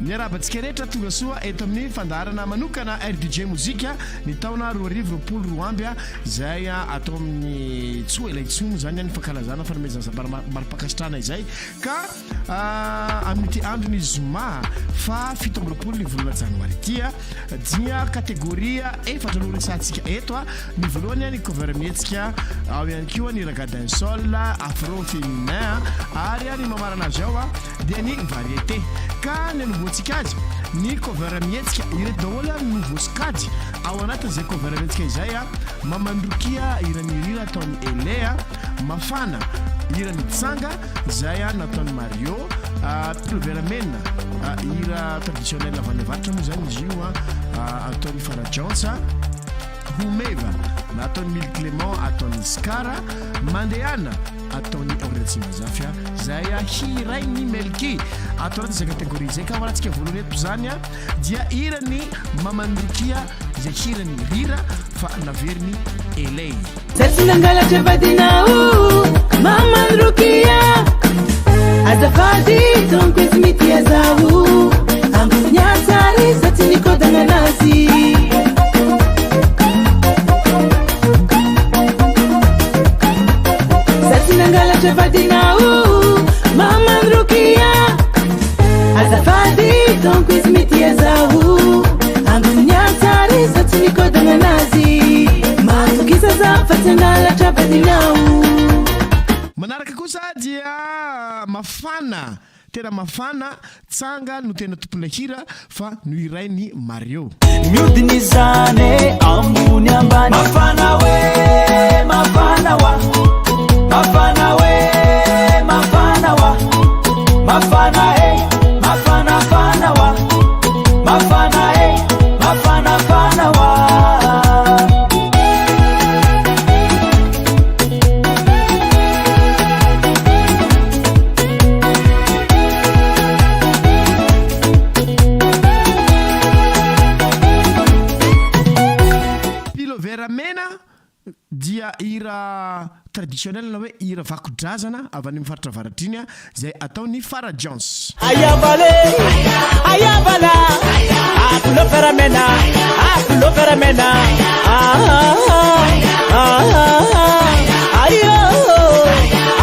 Miarabantsika rehetra tonga soa eto amin'ny fandarana manokana RDJ mozika ny taona 2022 izay atao amin'ny tso élection zany ny fankalazana fanomezana mari-pakasitrana izay ka amin'ny andron'ny zoma fa 17 ny volana janoary tia dia kategoria efatra no resantsika eto ny voalohany ny cover mihetsika ao ihany koa ny raga d'un sol afro féminin ary ny mamarana azy ao dia ny variété ka ny nomboantsika azy ny cover mihetsika ireto daholo nouveau skady ao anatin'izay cover mihetsika izay mamandrokia irany rira ataony elea mafana irany tsanga izay nataony Mario Veramena ira traditionnel avy any avaratra moa zany izy io ataony Farajansa Humeva na ataony Mille Clément ataony Skara Mandehana ataony Oretsingazafia zay hirainy Melki atao anaty zay kategoria zay ka walatsika voalohany eto zany dia irany mamandrokia zay hirany rira fa naveriny elei Sasinangalatra vadinao mamandrokia azafady tonko izimity azao ambunyasari satinikodana nasi Sasinangalatra vadinao mamandrokia azafady tonko izimity azao ambunyasari satinikodana nasi matukisa za fatangalatra vadinao manaraka kosa dia mafana tena mafana tsanga no tena tompona hira fa no irainy Mario miudinizane ambuni ambani mafana we mafana wa mafana we mafana wa mafana mafana fana wa mafana mafana fana wa dia ira traditionnel na hoe ira vakodrazana avy any amin'ny faritra avaratriny zay ataony Farajans ayabala akulo feramena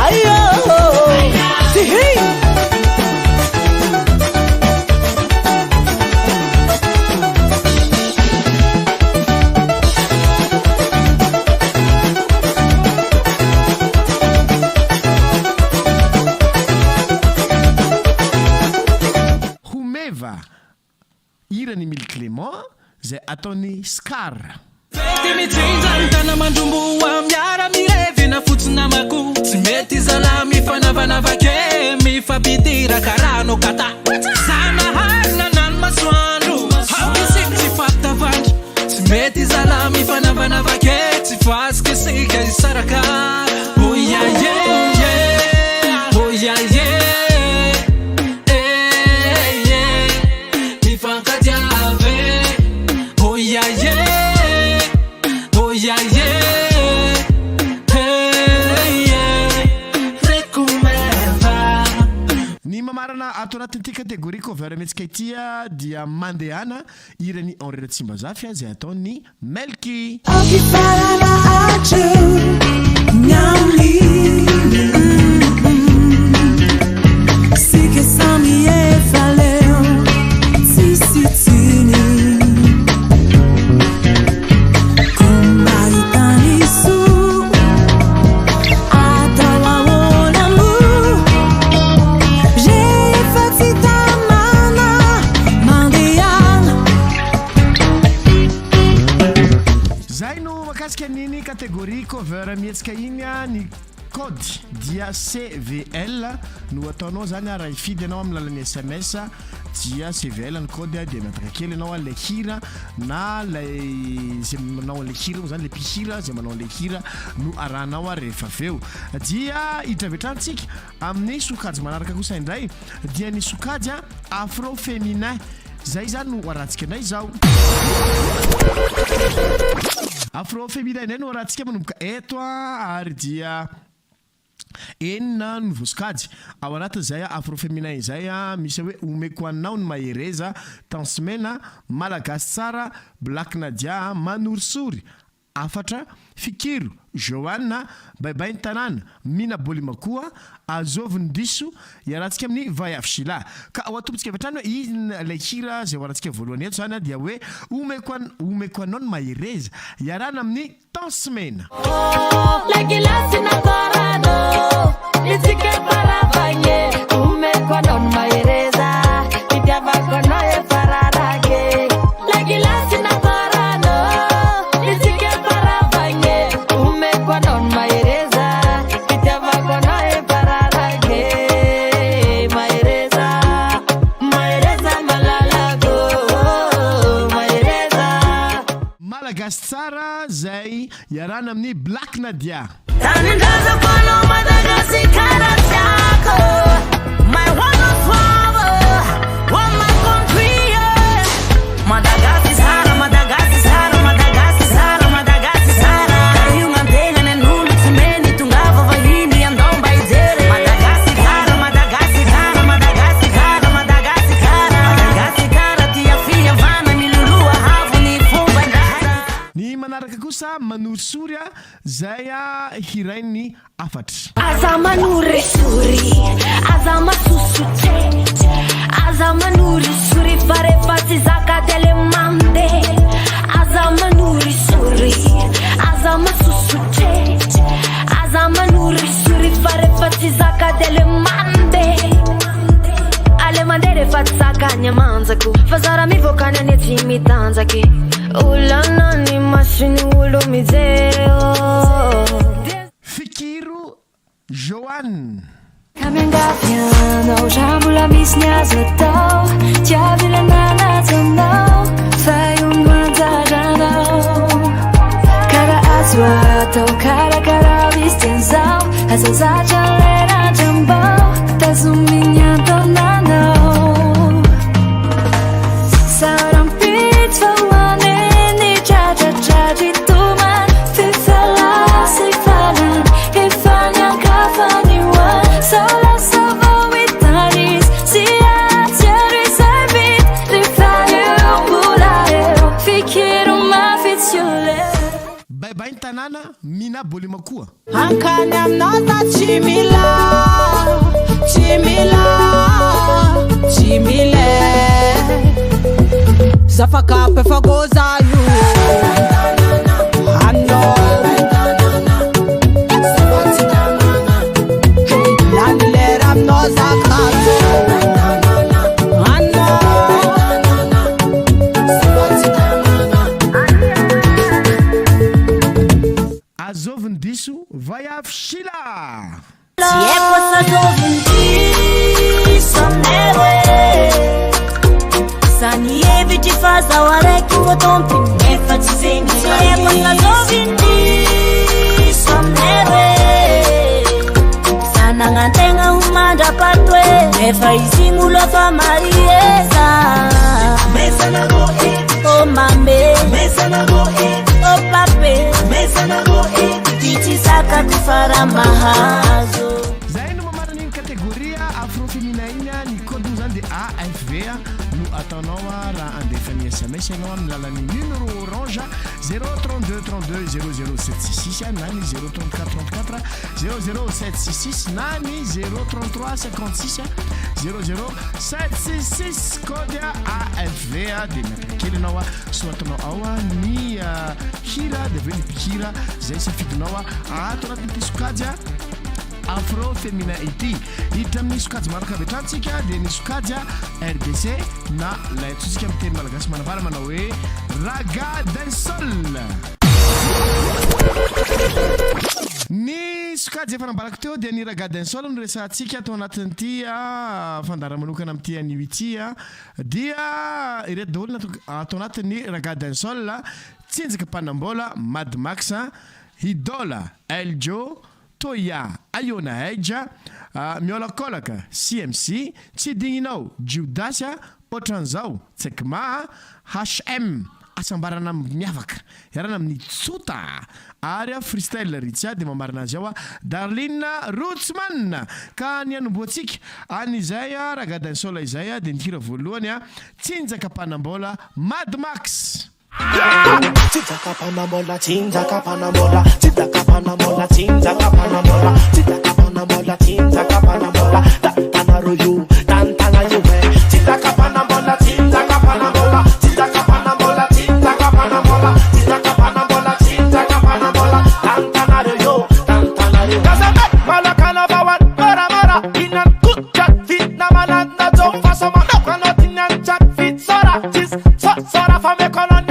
ayo sihi irany Mille Clément zay ataony Skar mitsinjany tana mandromboa miara mirevina fotsina mako tsy mety zala mifanavanavake mifapidira karano kata zanaharina nany masoandro hapisik tsy fampitavandro tsy mety zala mifanavanavake tsy fasika sika isaraka oyaye oyaye ato anatin'ity kategoria cover mihetsika ity dia mandehana irany Henri Ratsimbazafy zay ataony Melki nini kategoria cover mihetsika iny ny code dia CVL no ataonao zany raha ifidy anao amin'ny lalan'ny SMS dia CVL ny code dia mataka kely anao le hira na le zay manao le hira zany le pihira zay manao le hira no arahanao rehefa aveo dia hitravitrantsika amin'ny sokajy manaraka kosa indray dia ny sokajy afro féminin zay zany no arahantsika anay zao afro féminin no arahantsika manomboka eto ary dia enina ny vosikajy ao anatin' zay afroféminin zay misy hoe omeko anao ny mahereza tansemena malagasy tsara Black Nadia manorisory afatra fikiro Joanna baibay ny tanàna mina bolimakoa azoviny diso iarahantsika amin'ny vayafshila ka ao atombontsika vetrany hoe izy ilay hira zay hoarantsika voalohany eto zany dia hoe omeko anao ny mahereza iarahana amin'ny tansemena Tsara zay iarahana amin'ny Black Nadia Manursuria zaya hiraini afatra Azamanuri suri Azamasusuche Azamanuri suri fare fati zaka dele mande Azamanuri suri Azamasusuche Azamanuri suri fare fati zaka dele mande Ale mandere fati zaka nyamanzaku Fazara mi vokanya neti mitanzaki Ulana ni mashini ulo mizeo Fikiru Joan Kamenga piano Jambula misnya zotao Tiavila nana tonao Fayungwanza janao Kara aswato Kara vistenzao Hazaza jalera jambao Tazuminya tonano Saram pitfa tanana mina bolimakoa Hankany aminao chimile Zafaka efa goza io Hanno Lanilera aminao zakazo Azoviny diso vayafshila Sani eviti faza wareki votompi nefa tizeni somnewe sana ngantenga humanda patwe nefa izimulo fa marieza mesa na go o mambe mesa na go o pape mesa na go titi saka kufara mahazo zaino mamarani kategoria afroféminin ni code zany de AFV no ataonao raha andefany SMS anao amin'ny lalany numéro orange 032 32 0076 na ny 034 34 00766 na ny 033 56 00766 code AFV de miapakely anao soatanao ao ny hira de aveo ny mpihira zay safidinao ato anatin'ny tisokajy afroféminin ity hiditra amin'ny sokajy maraka betrantsika dia ny sokajy RDC na laitsontsika amin'ny teny malagasy manavara manao hoe raga d'un sol ny sokajy efa nambarako teo dia ny raga d'un sol no resantsika atao anatin'ity fandara manokana amin'ity anio ity dia ireto daholo atao anatin'ny raga d'un sol tsinjaka mpanambola Mad Max Idola Eljo Toya Ayona Eja Miola Kolaka CMC tsy digninao Judasia Otranzao Tsekma HM asambarana miavaka iarana amin'ny tsota ary freestyle ritsia de mamarina azy ao Darlene Rootsman ka ny anomboantsika an'izay ragadany sola izay de nihira voalohany tsinjaka panambola Mad Max Tsinjaka panamola, tsinjaka panamola, tsinjaka panamola, tsinjaka panamola, tsinjaka panamola, tsinjaka panamola, tantanaro you, tantana you tsinjaka panamola, tsinjaka panamola, tsinjaka panamola, tsinjaka panamola, tsinjaka panamola, tsinjaka panamola, tantanaro you, tantanaro you. Kasabe malakana bawan, mara inan kutjat fit na manana jong fasoma, kana tinan chat fit sora, tis sora fame kolon.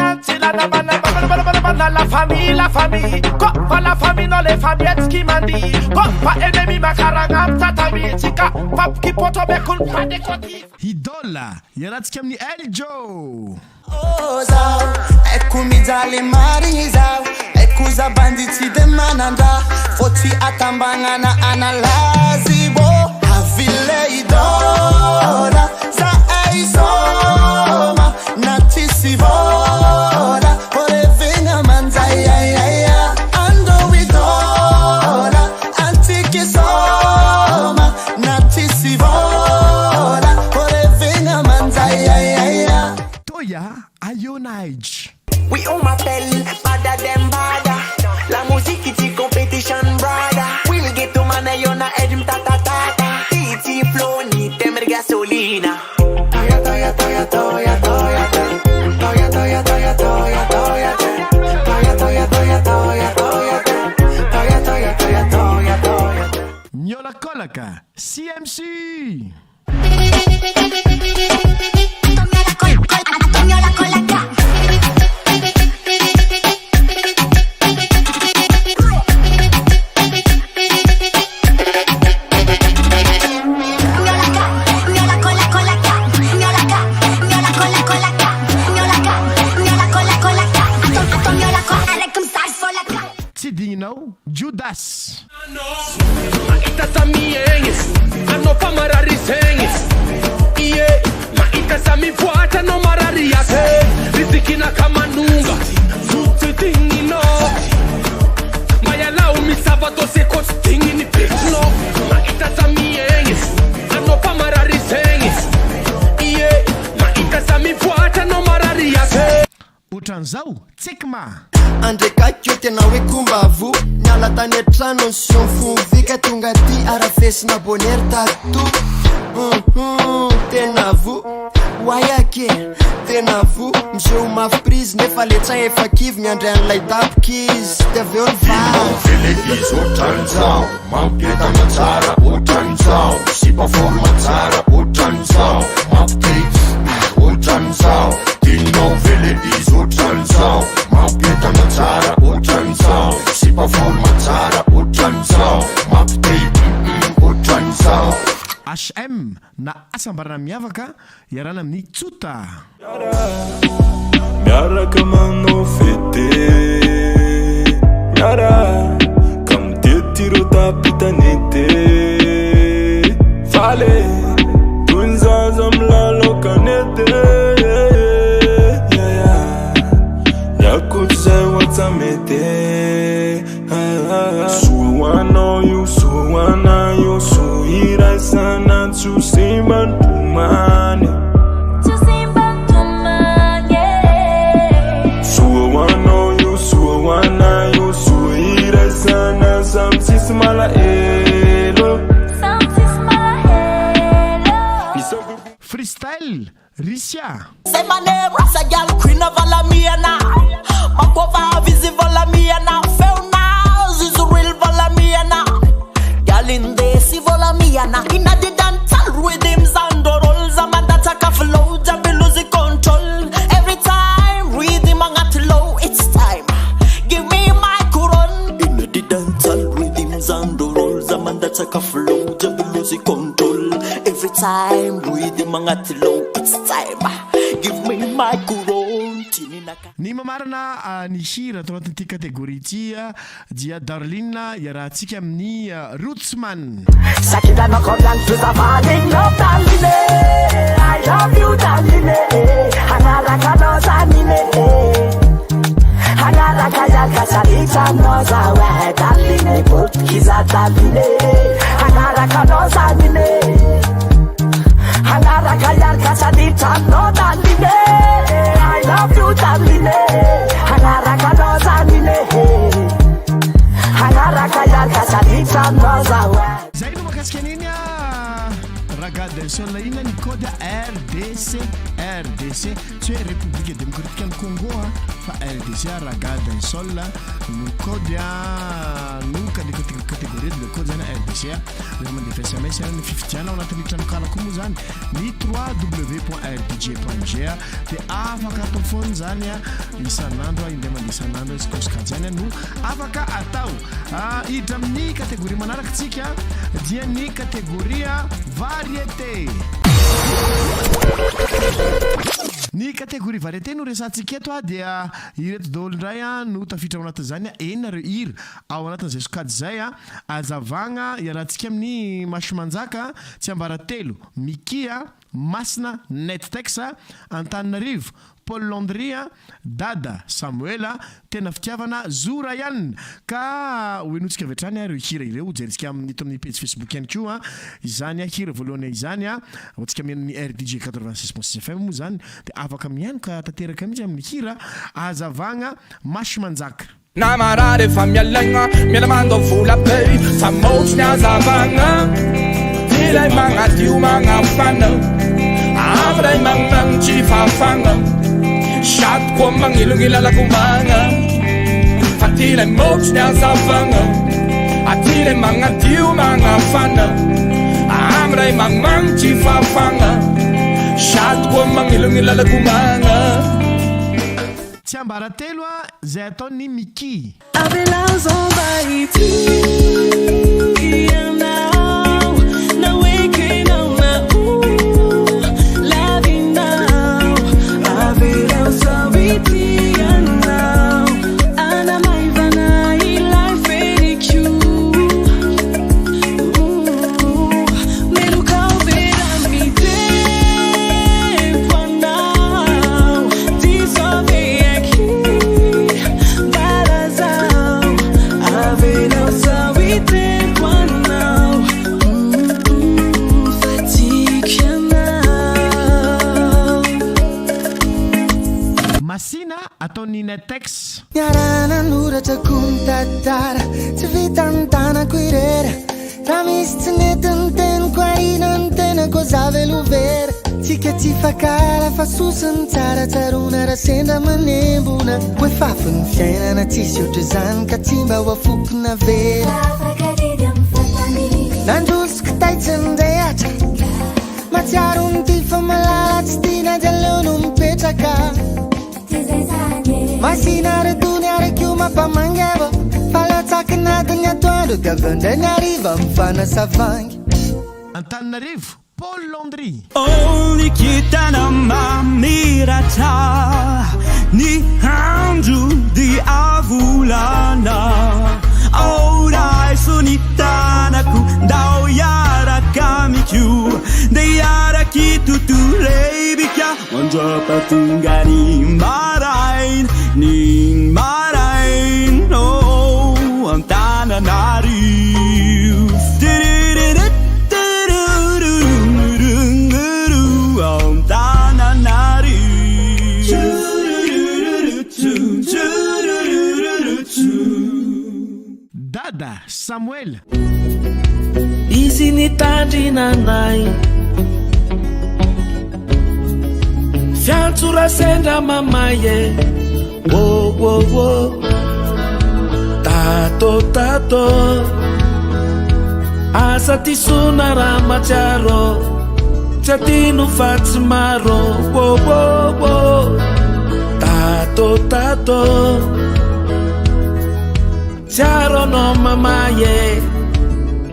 La famille, quoi pas la famille dans les famillettes qui m'a dit, quoi pas ennemi ma carangam tatami tika, pap qui poto be kun pas de côté. Idola, yaratsika amin'ny Eljo. Oh zao, ekumijali mari zao, ekuza banditi de mananda, foti atambangana analazi bo, avile idola, za aizoma, natisivora. We on m'appelle, bada dem bada. La musique est competition brother. We'll get to man yona edim tata tata. Titi flow ni temer gasolina. Toya toya toya toya toya toya toya toya toya toya toya toya toya toya toya toya toya toya toya toya. Nyola Kolaka, CMC. Nyola Kolaka. Judas. Maita samienges, ano pa mararisenges. Iye, maita sami fuata no marariase. Riziki na kamanunga, zuti tingi no. Maya la umi sabato se coach tingi ni no. Maita samienges, ano pa mararisenges. Iye, maita sami fuata no marariase. Utranzao, tsikma. Andrekaky eo tena hoe kombavo miala tany an-trano sy fovika tonga ty arafesina bonhery tato tena vo oayake tena vo miseho mafy prise nefa letsa efa kivy miandray an'ilay tapokizy ty aveo ny Felekizy otran'izao mampitana tsara otran'izao sipaforma tsara otran'izao mampitety otran'izao tinao felekizy otran'izao mampitana tsara otran'izao sipaforma tsara otran'izao mampitety otran'izao. HM na asambarana miavaka iarana amin'ny tsota miaraka manao fete miara kamtetiro tapitanete fale tunzaza mlalokanete yakuzay watsamete suwana yu suwana yu suira sana tsusimban tumane suwana yu suira sana samsis mala elo freestyle Risha. Say my name, Rasta girl, queen of all of me and now. My cover visible of me and now. Fell now, is real vol of me and now. Girl in the civil of me and now. In a the dancehall rhythms and the rolls, a man that take a flow, just be losing control. Every time, rhythm and at low, it's time. Give me my couron. In a the dancehall rhythms and the rolls, a man that take a flow, just be losing control. Every time, rhythm and at low, it's time. Give me my couron. Ny mamarana ny hira atao anatin'ity kategoria ity dia Darlene iarahantsika amin'ny Rootsman. Sakitana kodan tuzavani love Darlene, I love you Darlene, hanaraka nozanine, hanaraka yakasarita nozawe Darlene, putkiza Darlene, hanaraka nozanine, hanaraka yakasarita no Darlene, I love you Darlene, hanaraka nozanine, hanaraka yakasarita nozawe. Zay no makasika niny Ragada Sol ina ny code RDC tsy hoe République démocratique du Congo fa RDC Ragada Sol no code nuka ny catégorie de code zany RDC le mandefa SMS ny fifidiana ao anatin'ny tranokala moa zany ny www.rdj.ga dia afaka atao foana zany isan'andro indray mandeha isan'andro isikosika zany no afaka atao hiditra amin'ny catégorie manaraka tsika dia ny catégorie variété. Ny catégorie variété no resantsika eto dia ireto daholo indray no tafiditra ao anatin'izany enareo hira ao anatin'izay sokady zay azavagna iarahantsika amin'ny Mashimanjaka tsy ambara telo Mikia Masina Nettex Antananarivo Paul Landria Dada Samuela tena fitiavana Zorayan ka oenotsika vetrany ireo hira ireo jeritsika amin'ny amin'ny page Facebook ihany koa izany hira voalohany izany atsika amin'ny RDJ 86.6 FM moa zany dia afaka mihaino ka tanteraka mihitsy amin'ny hira azavagna Mashimanjaka. Namara rehefa mialaigna miala mandao vola be fa motsy ny azavagna ilay magnadio magnafana amray magnantsy fafagna sady koa magnilongila lakomagna fa tilay motsy ny azavagna atilay magnadio magnafana amray magnantsy fafagna sady koa magnilongila lakomagna. Tsy ambara telo zay ataony Miki. Ataony Nettex. Niarana noratra kuntatara tsy vitantanako irera raha misy tsy netiny teniko arinany tenako zavelovera tsika tsy fakala fa sosiny tsara tsarona raha sendra manembona hoe fafiny fiainana tsisy ohatry zany ka tsy mba ho afokona vera nandrosiko taitsindrahatra matsiaro ny ty fa malala tsy tina jaleo no mipetraka Masina reduni arekio mapamangebo Falatsakana danya toando Diavandany ariva mfana savangy Antananarivo Paul Landry. Nikitana mamirata Ni andro di avulana Ora sonitanaku Dao yara kamiku De yara kitutu rebika Onjo patungani marain Ning marain Oh Antananarivo Dada Samuel. Izy nitandry nanay fiantsora sendra mamaye wo wo wo tato asa tisona ramacharo chatinu fatsmaro wo wo wo tato charo no mamaye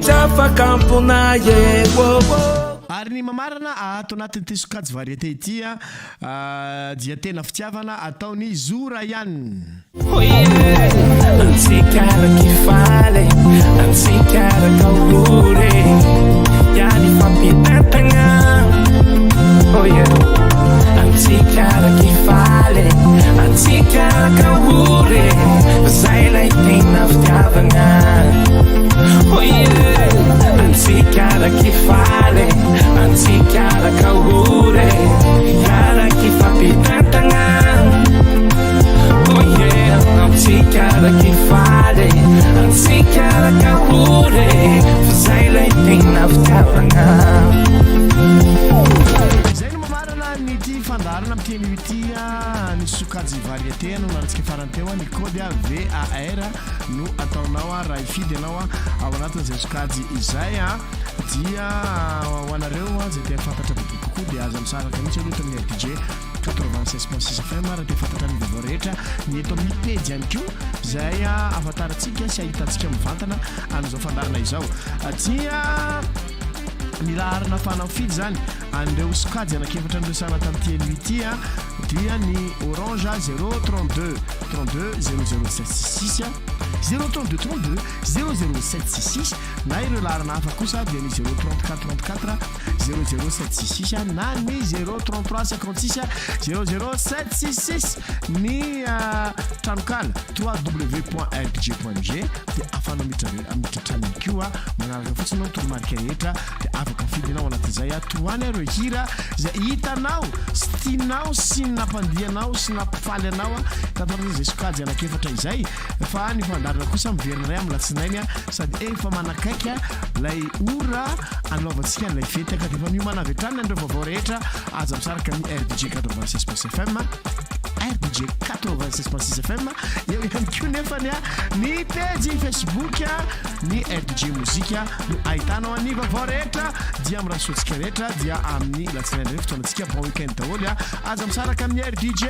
chafa campunaye wo wo Ary ny mamarana ato anatin'ny ty sokajy variété ity dia tena fitiavana ataony Zora ihany. Ansikara kifale, ansikara kaure, yani fampitatanga. Oh yeah, ansikara kifale, ansikara kaure, zailay tena fitiavana. Oh yeah, ansikara kifale, ansikara kaure, yani fampitatanga. Oh yeah, ansikara kifale, ansikara kaure, zailay tena fitiavana. Nity fandarana am'teny ity ny sokajy variété no nantsika farany teo ny kody VAR no ataonao raha ifidy anao ao anatin'izay sokajy izay dia ho anareo zay te fantatra bebe kokoa dia aza misaraka mihitsy aloha tamin'ny RDJ 96.6 FM raha te fantatra ny vaovao rehetra ny eto amin'ny page ihany koa zay afantarantsika sy ahitantsika mivantana an'izao fandarana izao dia ny laharana fanafidy zany andreo sokajy anakefatra andresana tamin'ity ity dia ny orange 032 32 0076 032 32 0076 na ireo laharana hafa kosa dia ny 034 34 0076 na ny 033 56 0076 ny tranokala www.rdj.mg dia afanao mitratrany koa manaraka fotsiny nao toromarika rehetra dia afaka fidinao anatin'izay toany ireo hira zay hitanao sy tianao sy nampandianao sy nampifaly anao tantaran'izay sokajy anakefatra izay fa ny fandarana kosa miverina ray amin'ny latsinainy sady efa manakaiky lay ora anaovantsika lay fety ka defa miomana avy hatrany andreo vaovao rehetra aza misaraka amin'ny RDJ 96.6 FM RDJ 96.6 FM eo ihany koa nefany ny page Facebook ny RDJ muzika no ahitanao ny vaovao rehetra dia amin'ny rahasoantsika rehetra dia amin'ny latsinainy rehetra fotoanantsika bon weekend daholo aza misaraka amin'ny RDJ